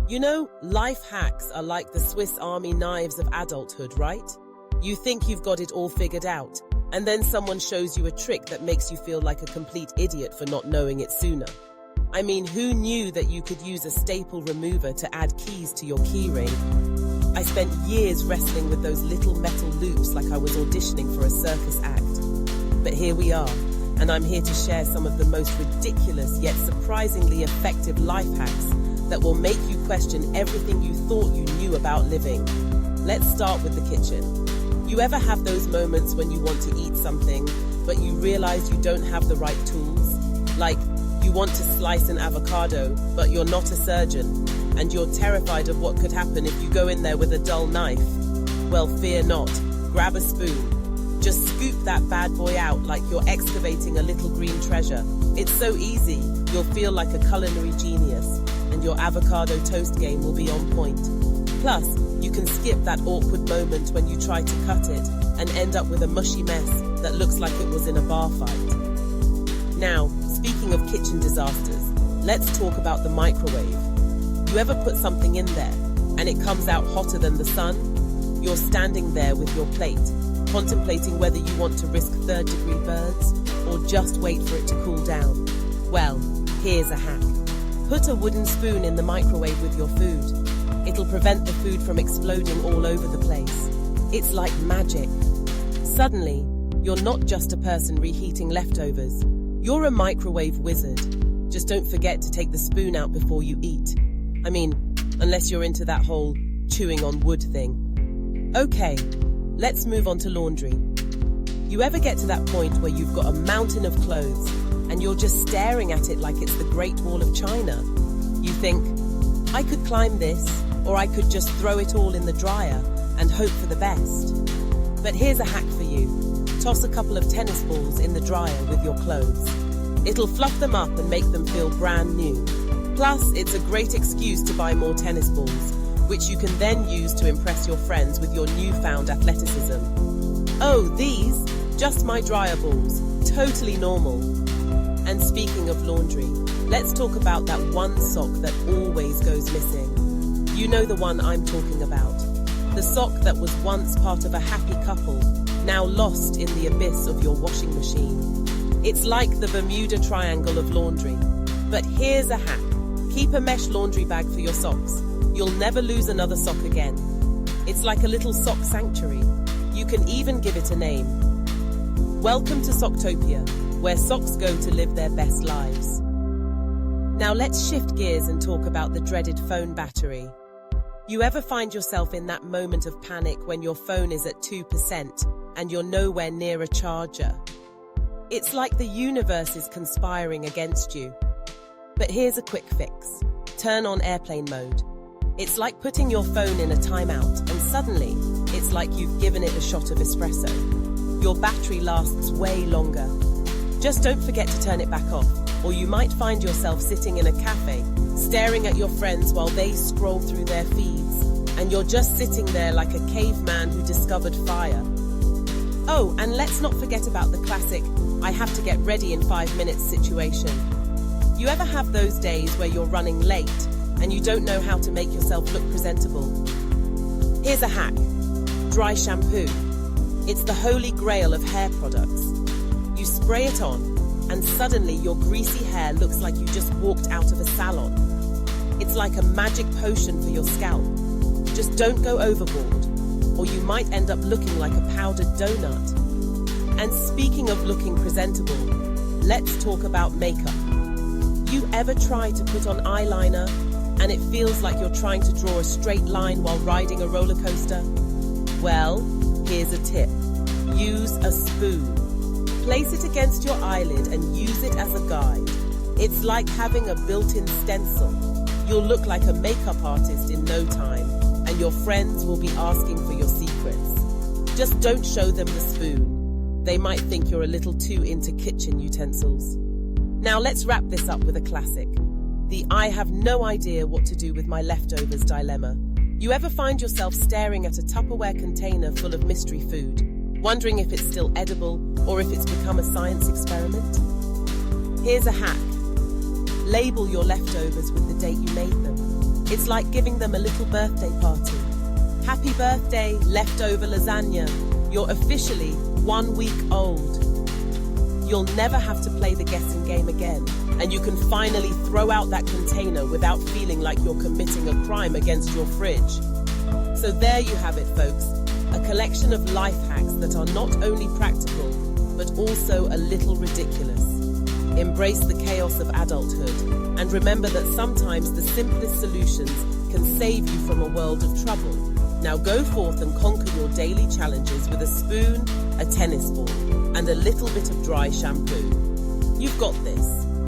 You know, life hacks are like the Swiss Army knives of adulthood, right? You think you've got it all figured out, and then someone shows you a trick that makes you feel like a complete idiot for not knowing it sooner. I mean, who knew that you could use a staple remover to add keys to your keyring? I spent years wrestling with those little metal loops like I was auditioning for a circus act. But here we are, and I'm here to share some of the most ridiculous yet surprisingly effective life hacks that will make you question everything you thought you knew about living. Let's start with the kitchen. You ever have those moments when you want to eat something, but you realize you don't have the right tools? Like, you want to slice an avocado, but you're not a surgeon, and you're terrified of what could happen if you go in there with a dull knife. Well, fear not. Grab a spoon. Just scoop that bad boy out like you're excavating a little green treasure. It's so easy, you'll feel like a culinary genius, and your avocado toast game will be on point. Plus, you can skip that awkward moment when you try to cut it and end up with a mushy mess that looks like it was in a bar fight. Now, speaking of kitchen disasters, let's talk about the microwave. You ever put something in there and it comes out hotter than the sun? You're standing there with your plate, contemplating whether you want to risk third-degree burns or just wait for it to cool down. Well, here's a hack. Put a wooden spoon in the microwave with your food. It'll prevent the food from exploding all over the place. It's like magic. Suddenly, you're not just a person reheating leftovers. You're a microwave wizard. Just don't forget to take the spoon out before you eat. I mean, unless you're into that whole chewing on wood thing. Okay, let's move on to laundry. You ever get to that point where you've got a mountain of clothes and you're just staring at it like it's the Great Wall of China? You think, I could climb this, or I could just throw it all in the dryer and hope for the best. But here's a hack for you. Toss a couple of tennis balls in the dryer with your clothes. It'll fluff them up and make them feel brand new. Plus, it's a great excuse to buy more tennis balls, which you can then use to impress your friends with your newfound athleticism. Oh, these? Just my dryer balls. Totally normal. And speaking of laundry, let's talk about that one sock that always goes missing. You know the one I'm talking about. The sock that was once part of a happy couple, now lost in the abyss of your washing machine. It's like the Bermuda Triangle of laundry. But here's a hack. Keep a mesh laundry bag for your socks. You'll never lose another sock again. It's like a little sock sanctuary. You can even give it a name. Welcome to Socktopia, where socks go to live their best lives. Now let's shift gears and talk about the dreaded phone battery. You ever find yourself in that moment of panic when your phone is at 2% and you're nowhere near a charger? It's like the universe is conspiring against you. But here's a quick fix. Turn on airplane mode. It's like putting your phone in a timeout, and suddenly, it's like you've given it a shot of espresso. Your battery lasts way longer. Just don't forget to turn it back off, or you might find yourself sitting in a cafe, staring at your friends while they scroll through their feeds, and you're just sitting there like a caveman who discovered fire. Oh, and let's not forget about the classic, I have to get ready in 5 minutes situation. You ever have those days where you're running late and you don't know how to make yourself look presentable? Here's a hack. Dry shampoo. It's the holy grail of hair products. You spray it on, and suddenly your greasy hair looks like you just walked out of a salon. It's like a magic potion for your scalp. Just don't go overboard, or you might end up looking like a powdered donut. And speaking of looking presentable, let's talk about makeup. You ever try to put on eyeliner and it feels like you're trying to draw a straight line while riding a roller coaster? Well, here's a tip. Use a spoon. Place it against your eyelid and use it as a guide. It's like having a built-in stencil. You'll look like a makeup artist in no time, and your friends will be asking for your secrets. Just don't show them the spoon. They might think you're a little too into kitchen utensils. Now let's wrap this up with a classic. The I have no idea what to do with my leftovers dilemma. You ever find yourself staring at a Tupperware container full of mystery food, wondering if it's still edible or if it's become a science experiment? Here's a hack. Label your leftovers with the date you made them. It's like giving them a little birthday party. Happy birthday, leftover lasagna. You're officially 1 week old. You'll never have to play the guessing game again, and you can finally throw out that container without feeling like you're committing a crime against your fridge. So there you have it, folks. A collection of life hacks that are not only practical, but also a little ridiculous. Embrace the chaos of adulthood, and remember that sometimes the simplest solutions can save you from a world of trouble. Now go forth and conquer your daily challenges with a spoon, a tennis ball, and a little bit of dry shampoo. You've got this.